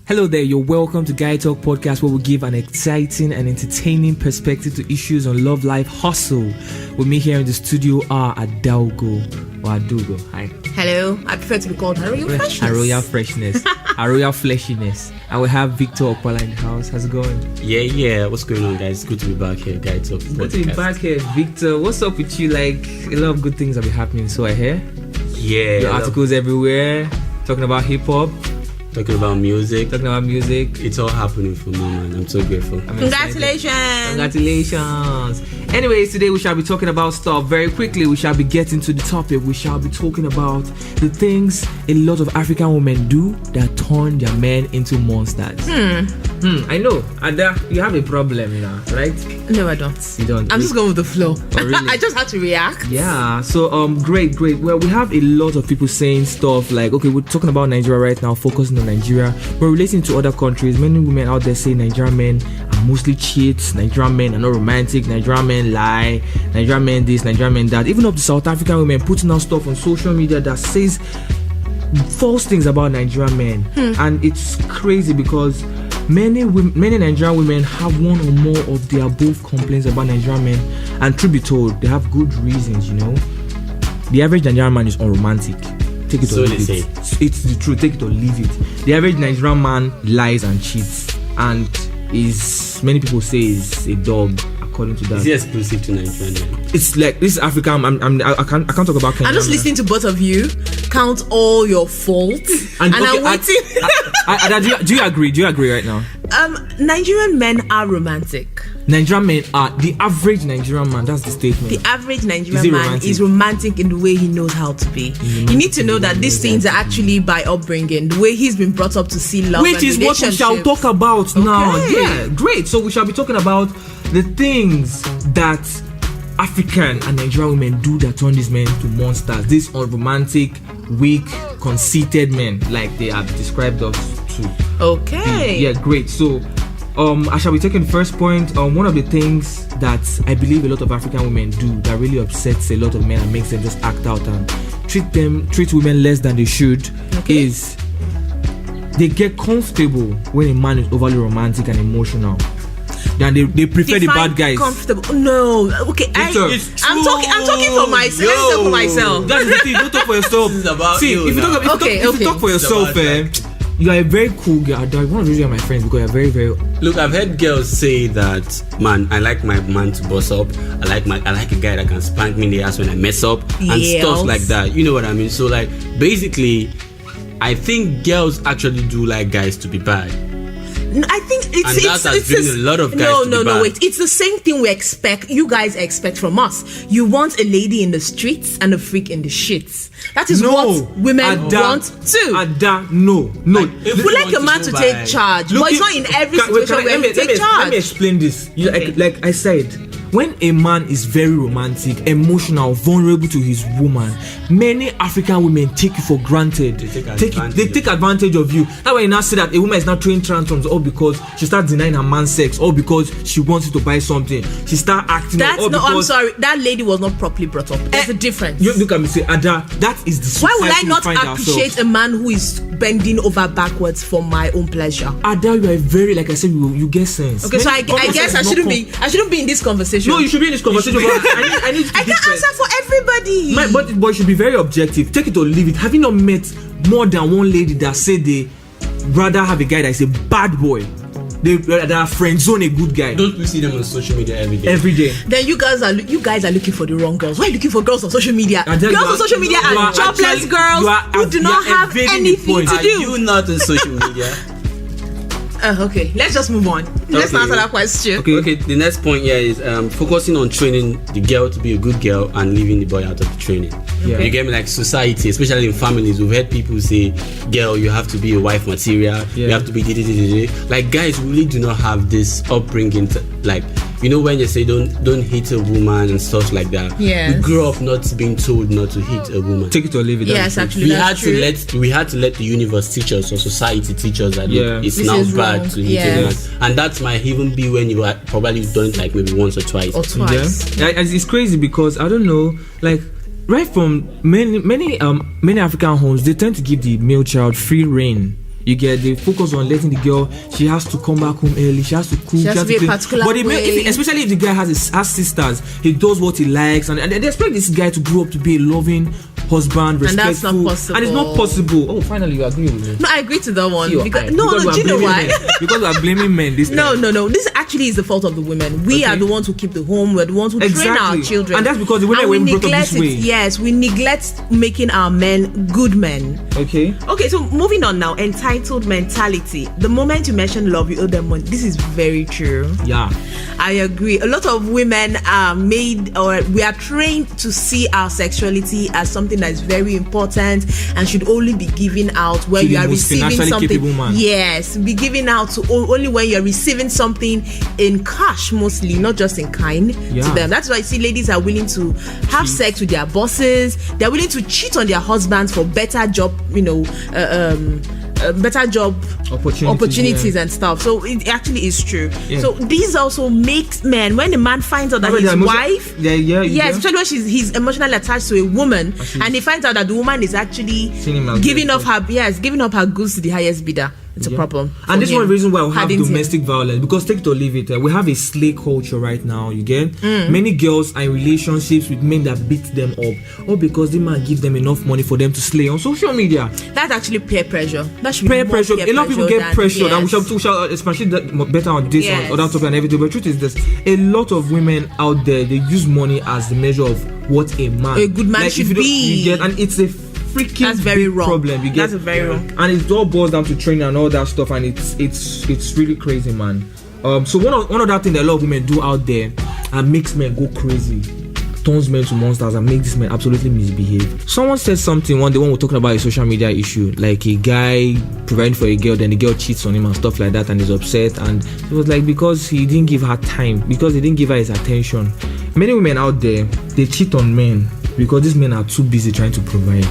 Hello there, you're welcome to Guy Talk Podcast, where we give an exciting and entertaining perspective to issues on love, life, hustle. With me here in the studio are Adugo. Hi. Hello, I prefer to be called Royal Freshness. Royal Freshness. Royal Fleshiness. And we have Victor Okpala in the house. How's it going? Yeah. What's going on, guys? It's good to be back here, Guy Talk Podcast. Good to be back here, Victor. What's up with you? Like, a lot of good things have been happening, so I hear. Yeah. Your articles everywhere, talking about hip-hop. Talking about music. It's all happening for me, man. I'm so grateful. Congratulations. Anyways, today we shall be talking about stuff. Very quickly, we shall be getting to the topic. We shall be talking about the things a lot of African women do that turn their men into monsters. I know. Ada, you have a problem, right? No, I don't. You don't? I'm just going with the flow. Oh, really? I just had to react. Yeah. So, great. Well, we have a lot of people saying stuff like, okay, we're talking about Nigeria right now, focusing on Nigeria, but relating to other countries. Many women out there say Nigerian men are mostly cheats, Nigerian men are not romantic, Nigerian men lie, Nigerian men this, Nigerian men that. Even up to South African women putting out stuff on social media that says false things about Nigerian men. And it's crazy because many Nigerian women have one or more of the above complaints about Nigerian men, and truth be told, they have good reasons. The average Nigerian man is unromantic. Take it or leave it. It's the truth. Take it or leave it. The average Nigerian man lies and cheats, and many people say is a dog. According to that, is it exclusive to Nigerian men? It's like this is Africa. I can't talk about Kenya. I'm just listening to both of you count all your faults, and I'm waiting. Do you agree? Do you agree right now? Nigerian men are romantic. Nigerian men are the average Nigerian man. That's the statement. The average Nigerian man is romantic in the way he knows how to be. You need to know that these things are actually by upbringing, the way he's been brought up to see love, which is what we shall talk about now. Yeah, great. So we shall be talking about the things that African and Nigerian women do that turn these men to monsters. These unromantic, weak, conceited men, like they have described us to. Okay. Yeah, great. So I shall be taking the first point. One of the things that I believe a lot of African women do that really upsets a lot of men and makes them just act out and treat women less than they should is they get comfortable when a man is overly romantic and emotional. Then they prefer the bad guys. Comfortable? No. Okay, I'm talking for myself. Let me talk for myself. That's the thing. Don't talk for yourself. This is about See, you. If you talk for yourself, you are a very cool girl. I want to really my friends because you're very, very. Look, I've heard girls say that, man, I like my man to boss up. I like a guy that can spank me in the ass when I mess up and stuff like that. You know what I mean? So, like, basically, I think girls actually do like guys to be bad. I think it's a lot of guys. No, wait. It's the same thing you guys expect from us. You want a lady in the streets and a freak in the shits. That is what women want too. No. We like a man to take charge, but it's not in every situation where we take charge. Let me explain this. Like I said, when a man is very romantic, emotional, vulnerable to his woman, many African women take you for granted. They take advantage of you. That's why you now see that a woman is not throwing tantrums all because she starts denying her man sex, or because she wants you to buy something. She start acting. I'm sorry. That lady was not properly brought up. There's a difference. You look at me, say, Ada, that is the society. Why would I not appreciate ourselves. a man who is bending over backwards for my own pleasure? Ada, you are very, like I said, you get sense. Okay, so I guess I shouldn't be in this conversation. No, you should be in this conversation. I need to be I can't answer for everybody. But you should be very objective. Take it or leave it. Have you not met more than one lady that said they rather have a guy that is a bad boy? They are friend zone a good guy. Don't we see them on social media every day? Then you guys are looking for the wrong girls. Why are you looking for girls on social media? Girls on social media are jobless girls who do not have anything to do. Are you not on social media? Okay, let's just move on. Let's answer that question. Okay. The next point here is focusing on training the girl to be a good girl and leaving the boy out of the training. Yeah. You get me? Like society, especially in families, we've heard people say, "Girl, you have to be a wife material. You have to be like guys really do not have this upbringing. When you say don't hit a woman and stuff like that. Yeah. We grew up not being told not to hit a woman. Take it or leave it. Yes, actually, we had to let the universe teach us or society teach us that it's now bad to hit a woman, and that might even be when you are probably done it like maybe once or twice. Yeah, it's crazy because I don't know, like. Right from many African homes, they tend to give the male child free reign You get, they focus on letting the girl, she has to come back home early, she has to cook, she has to be a particular but way. especially if the guy has sisters, he does what he likes, and they expect this guy to grow up to be a loving husband, respectful, and that's not possible. And it's not possible. Oh, finally you agree with me. No, I agree to that one. Do you know why? Because we are blaming men this time. No. This actually is the fault of the women. We are the ones who keep the home. We're the ones who train our children. And that's because the women were brought up this way. Yes, we neglect making our men good men. Okay, so moving on now. Entitled mentality. The moment you mention love, you owe them money. This is very true. Yeah, I agree. A lot of women are made, or we are trained to see our sexuality as something that is very important and should only be given out when you are receiving something. Yes, be given out to only when you're receiving something in cash, mostly, not just in kind to them. That's why I see ladies are willing to have sex with their bosses. They're willing to cheat on their husbands for better job, better job opportunities and stuff. So it actually is true. So this also makes men, when the man finds out that his wife, especially when he's emotionally attached to a woman, and he finds out that the woman is actually giving up her goods to the highest bidder. It's a problem. And this is one reason why we have domestic violence, because take it or leave it, we have a slave culture right now. You get many girls are in relationships with men that beat them up, or because the man give them enough money for them to slay on social media. That's actually peer pressure. That should peer be pressure. A lot of people get pressured, and we shall especially that on this and other topic and everything. But the truth is this: a lot of women out there, they use money as the measure of what a good man should be. You get, and it's a freaking problem. You get, that's very wrong. And it all boils down to training and all that stuff, and it's really crazy, man. So one of that thing that a lot of women do out there and makes men go crazy, turns men to monsters and makes these men absolutely misbehave. Someone said something one day when we're talking about a social media issue, like a guy providing for a girl, then the girl cheats on him and stuff like that, and is upset, and it was like because he didn't give her time, because he didn't give her his attention. Many women out there, they cheat on men because these men are too busy trying to provide.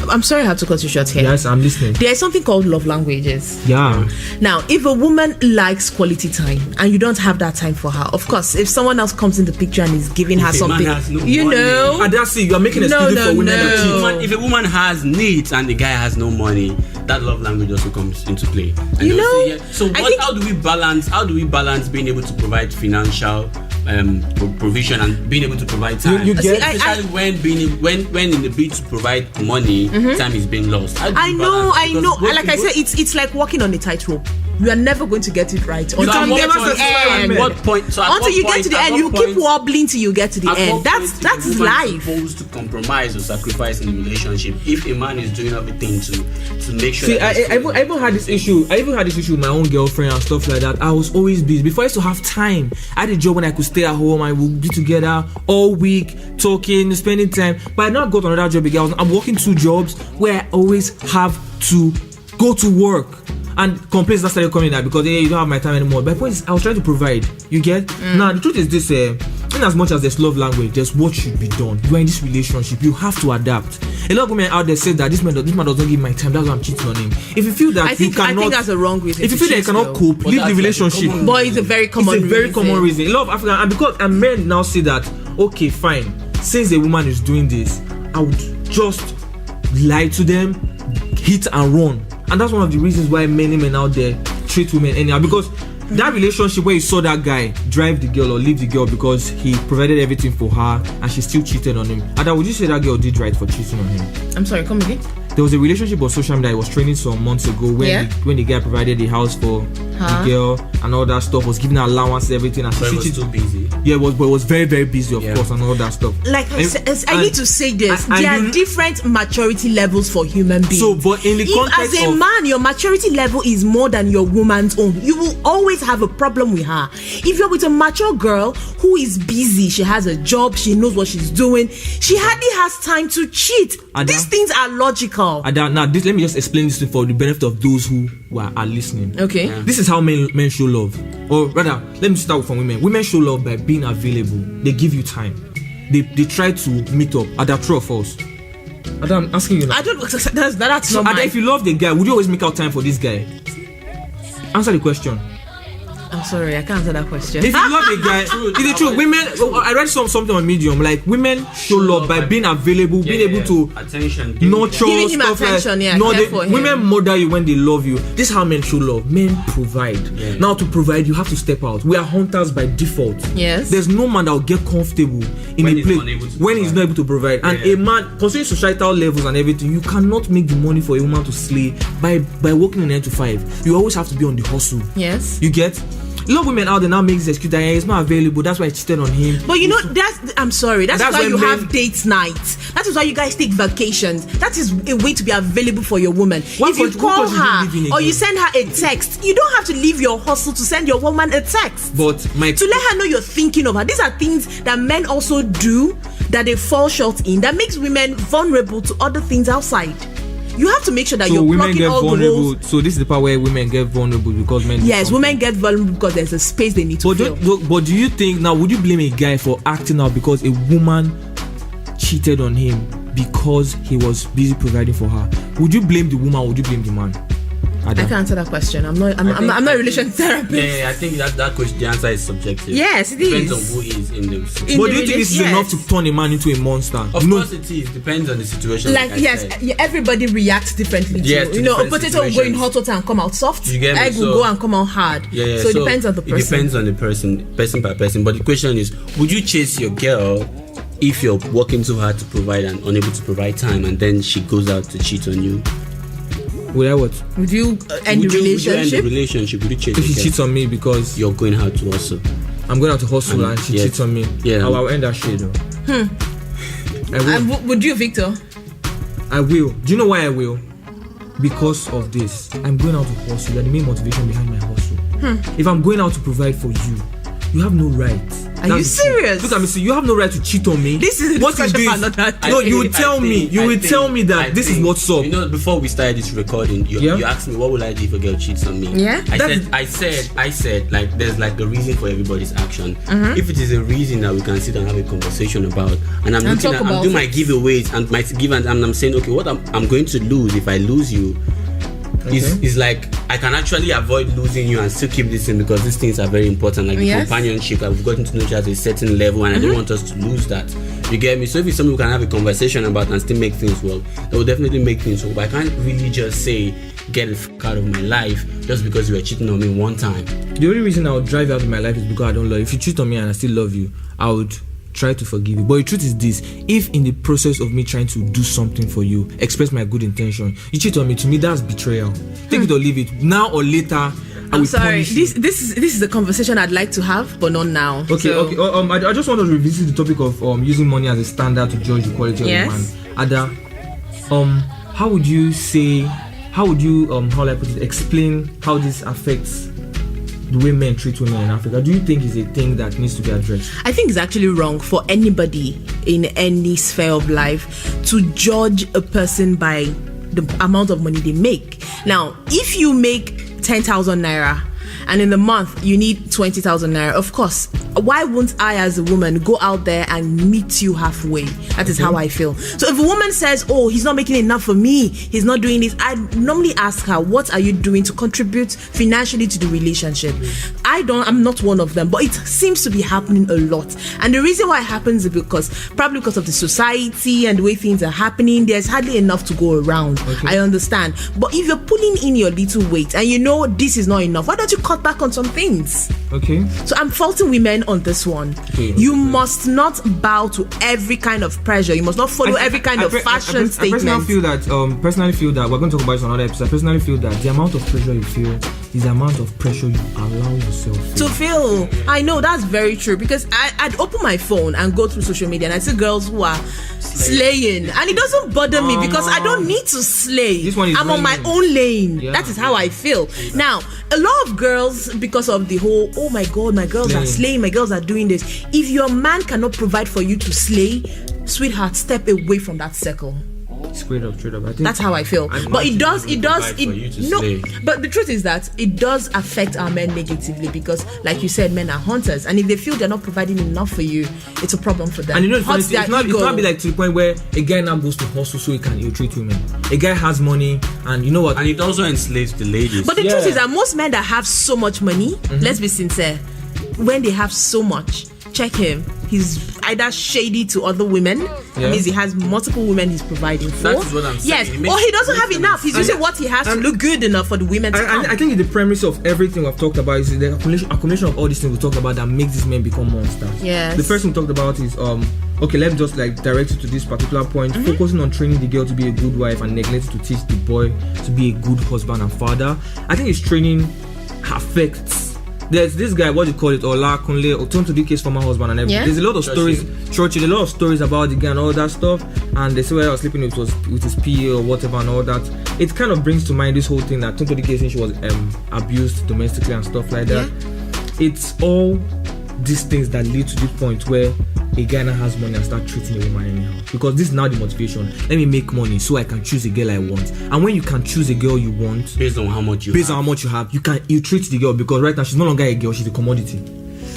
I'm sorry I have to cut you short here. Yes, I'm listening. There is something called love languages. Yeah. Now, if a woman likes quality time and you don't have that time for her, of course, if someone else comes in the picture and is giving her something, and that's it. You are making excuses for women that cheat. If a woman has needs and the guy has no money, that love language also comes into play. And so how do we balance being able to provide financial provision and being able to provide time? Especially when in the bid to provide money, time is being lost. I know. Like I said, it's like walking on a tightrope. You are never going to get it right until you get to the end. Until you get to the end, you keep wobbling till you get to the end. That's life. Supposed to compromise or sacrifice in the relationship if a man is doing everything to make sure. See, I even had this issue. I even had this issue with my own girlfriend and stuff like that. I was always busy. Before I used to have time, I had a job when I could stay at home. I would be together all week, talking, spending time. But I now got another job again. I'm working 2 jobs where I always have to go to work. And complaints that started coming out because you don't have my time anymore. But the point is, I was trying to provide. You get? Now the truth is this: in as much as there's love language, there's what should be done. You are in this relationship, you have to adapt. A lot of women out there say that this man doesn't give my time. That's why I'm cheating on him. If you feel that I think that's a wrong reason. If you feel that you cannot cope, leave the relationship. But it's a very common reason. It's a very common reason. A lot of African and men now say that, okay, fine. Since a woman is doing this, I would just lie to them, hit and run. And that's one of the reasons why many men out there treat women anyhow, because that relationship where you saw that guy drive the girl or leave the girl because he provided everything for her and she still cheated on him. Ada, would you say that girl did right for cheating on him? I'm sorry, come again? There was a relationship on social media I was training some months ago when the guy provided the house for the girl and all that stuff, was giving her allowance, everything, and she was too busy. Yeah, but it was very, very busy, of course, and all that stuff. Like I need to say this: there are different maturity levels for human beings. So, but in the context as a man, your maturity level is more than your woman's own, you will always have a problem with her. If you're with a mature girl who is busy, she has a job, she knows what she's doing, she hardly has time to cheat. These things are logical. Now, let me just explain this for the benefit of those who are listening. Okay. This is how men show love. Or rather, let me start from women. Women show love by being available. They give you time. They try to meet up. Are that true or false? I'm asking you now. I don't. That's not mine. If you love the guy, would you always make out time for this guy? Answer the question. I'm sorry, I can't answer that question. If you love a guy, it's true. Women, I read something on Medium, like women show love by being available, being able to attention, nurture, giving him stuff attention. like, Yeah, no, care for him. women mother you when they love you. This is how men show love. Men provide. Yeah. Now to provide, you have to step out. We are hunters by default. Yes. There's no man that will get comfortable in When a he's place unable to when he's not able to provide. And a man, considering societal levels and everything, you cannot make the money for a woman to slay by working in 9 to 5. You always have to be on the hustle. Yes. You get? A lot of women out there now make this excuse that he's not available. That's why I cheated on him. But you know, I'm sorry. That's why when you men- have date nights. That is why you guys take vacations. That is a way to be available for your woman. If you call her or you send her a text, you don't have to leave your hustle to send your woman a text. But To let her know you're thinking of her. These are things that men also do that they fall short in. That makes women vulnerable to other things outside. You have to make sure that so you're women plugging get all the vulnerable. holes. So this is the part where women get vulnerable because men. do Yes, something. women get vulnerable because there's a space they need to fill. But do you think now? Would you blame a guy for acting out because a woman cheated on him because he was busy providing for her? Would you blame the woman? Or would you blame the man? I can't answer that question. I'm not a relation therapist. Yeah, I think that question, the answer is subjective. Yes, it Depends is. on who is in the situation. But do you think this is enough to turn a man into a monster? Of course it is. Depends on the situation. Like I yes, said. yeah, everybody reacts differently. Yes, To, to you know, a different potato will go in situations. hot water and come out soft. You get me? Egg will So- go and come out hard. Yeah. So it depends on the person. It depends on the person by person. But the question is, would you chase your girl if you're working too hard to provide and unable to provide time, and then she goes out to cheat on you? Would I what? Would you end the Would you end the relationship? relationship? Would you chase If your she girl? cheats on me because You're going out to hustle. I'm going out to hustle and she yes. cheats on me, Yeah. I'll end that shit though. I will. And would you, Victor? I will. Do you know why I will? Because of this. I'm going out to hustle. You're the main motivation behind my hustle. If I'm going out to provide for you, you have no right. Are you That's the truth. serious? Look at me, see, you have no right to cheat on me. This is a what is discussion this? for another day. No, you will tell me. You will tell me that this is what's up. You know, before we started this recording, you asked me what will I do if a girl cheats on me. Yeah. I said like there's like a reason for everybody's action. If it is a reason that we can sit and have a conversation about, and I'm doing my giveaways and my give and I'm saying, okay, what I'm going to lose if I lose you is like I can actually avoid losing you and still keep this thing because these things are very important, like the companionship. I've gotten to know each other at a certain level and I don't want us to lose that. You get me? So if it's something we can have a conversation about and still make things work, that will definitely make things work. But I can't really just say get the fuck out of my life just because you were cheating on me one time. The only reason I would drive you out of my life is because I don't love you. If you cheat on me and I still love you, I would try to forgive you. But the truth is this: if in the process of me trying to do something for you, express my good intention, you cheat on me, to me that's betrayal. Take it or leave it. Now or later, I I'm will sorry. punish you. This is a conversation I'd like to have, but not now. Okay. I just want to revisit the topic of using money as a standard to judge the quality of a man. Ada, how would you how will I put it, explain how this affects the way men treat women in Africa? Do you think it's a thing that needs to be addressed? I think it's actually wrong for anybody in any sphere of life to judge a person by the amount of money they make. Now, if you make 10,000 naira and in the month you need 20,000 naira, of course, why won't I as a woman go out there and meet you halfway? That is how I feel. So if a woman says, oh, he's not making enough for me, he's not doing this, I normally ask her, what are you doing to contribute financially to the relationship? I'm not one of them, but it seems to be happening a lot. And the reason why it happens is probably because of the society and the way things are happening, there's hardly enough to go around. I understand. But if you're pulling in your little weight and you know this is not enough, why don't you cut back on some things? Okay. So I'm faulting women on this one. You must not bow to every kind of pressure. You must not follow every kind of fashion statement. I personally feel that we're going to talk about this on another episode. I personally feel that the amount of pressure you feel is the amount of pressure you allow yourself to feel. I know that's very true, because I'd open my phone and go through social media and I see girls who are slaying, and it doesn't bother me because I don't need to slay. I'm on my own lane. That is how I feel. Now, a lot of girls, because of the whole, oh my god, my girls are slaying, my girls are doing this. If your man cannot provide for you to slay, sweetheart, step away from that circle. Straight up. I think That's how I feel. But it does. slay. But the truth is that it does affect our men negatively because, like you said, men are hunters, and if they feel they're not providing enough for you, it's a problem for them. And you know, Hurts their it's not ego. be like to the point where a guy now goes to hustle so he can ill-treat women. A guy has money, and you know what? And it also enslaves the ladies. But the truth is that most men that have so much money, let's be sincere, when they have so much, check him. He's either shady to other women. That means he has multiple women he's providing for. That is what I'm saying. Yes, or he doesn't have enough. He's using what he has to look good enough for the women to come. I think the premise of everything we've talked about is the accumulation of all these things we talked about that makes these men become monsters. Yes. The first thing we talked about is okay, let me just like direct you to this particular point. Focusing on training the girl to be a good wife and neglecting to teach the boy to be a good husband and father. I think his training affects. There's this guy, what do you call it, Ola Kunle, Otonto Dike's former husband and everything. Yeah. There's a lot of stories, Churchill, a lot of stories about the guy and all that stuff. And they say where I was sleeping with his PA or whatever and all that. It kind of brings to mind this whole thing that Tonto Dike saying she was abused domestically and stuff like that. Yeah. It's all these things that lead to this point where a guy now has money and start treating a woman anyhow. Because this is now the motivation. Let me make money so I can choose a girl I want. And when you can choose a girl you want based on how much you have, you treat the girl, because right now she's no longer a girl, she's a commodity.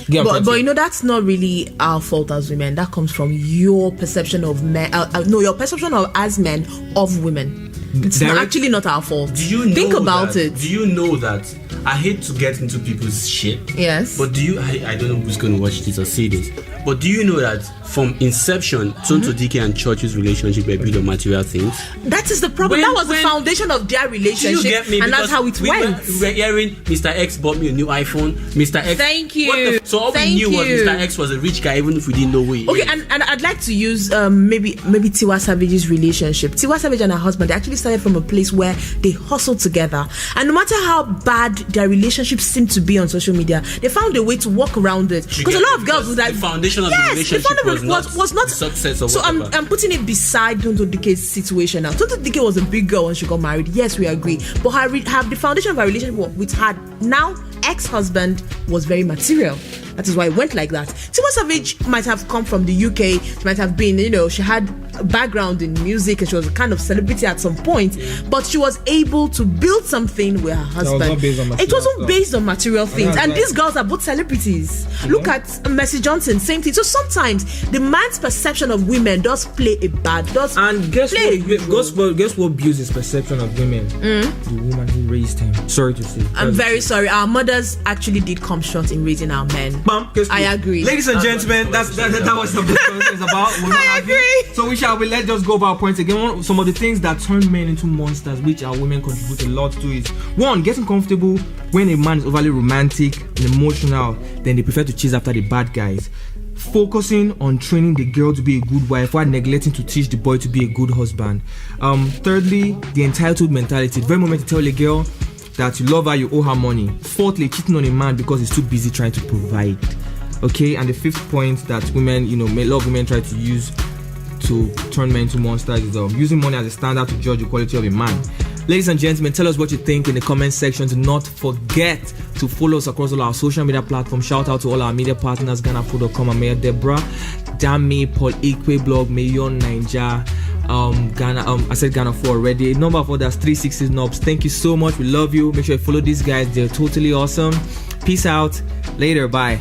But you know, that's not really our fault as women. That comes from your perception of men. Your perception of as men of women. It's actually not our fault. Think about it. Do you know that? I hate to get into people's shit. Yes. But I don't know who's going to watch this or see this. But do you know that from inception, Tonto Dike and Church's relationship were built on material things? That is the problem. That was the foundation of their relationship. Do you get me? And that's how it went. We were hearing Mr. X bought me a new iPhone. Mr. X. Thank you. So all we knew was Mr. X was a rich guy, even if we didn't know who he is. Okay, and I'd like to use maybe Tiwa Savage's relationship. Tiwa Savage and her husband, they actually started from a place where they hustled together. And no matter how bad their relationship seemed to be on social media, they found a way to walk around it. Because a lot of girls was like, the foundation of the relationship was not success or so whatever. I'm putting it beside Tonto Dike's situation now. Tonto Dike was a big girl when she got married. Yes, we agree. But the foundation of her relationship with her now ex-husband was very material. That is why it went like that. Tiwa Savage might have come from the UK. She might have been, she had a background in music and she was a kind of celebrity at some point. But she was able to build something with her husband. It wasn't based on material things. And these girls are both celebrities. Mm-hmm. Look at Mercy Johnson, same thing. So sometimes the man's perception of women does play a bad. And guess what builds his perception of women? The woman who raised him. Sorry to say. I'm very sorry. Our mothers actually did come short in raising our men. I agree. Ladies and gentlemen, that was the conversation about women. I agree. So let's just go about points again. Some of the things that turn men into monsters, which our women contribute a lot to, is one, getting comfortable when a man is overly romantic and emotional, then they prefer to chase after the bad guys. Focusing on training the girl to be a good wife while neglecting to teach the boy to be a good husband. Thirdly, the entitled mentality. The very moment you tell a girl that you love her, you owe her money. Fourthly, cheating on a man because he's too busy trying to provide. Okay, and the fifth point that women, a lot of women try to use to turn men into monsters is using money as a standard to judge the quality of a man. Ladies and gentlemen, tell us what you think in the comment section. Do not forget to follow us across all our social media platforms. Shout out to all our media partners, GhanaPro.com, Mayor Deborah, Dami, Paul Ikwe Blog, Mayon Ninja, Ghana, I said Ghana 4 already. A number of others, 360 Knobs. Thank you so much. We love you. Make sure you follow these guys. They're totally awesome. Peace out. Later. Bye.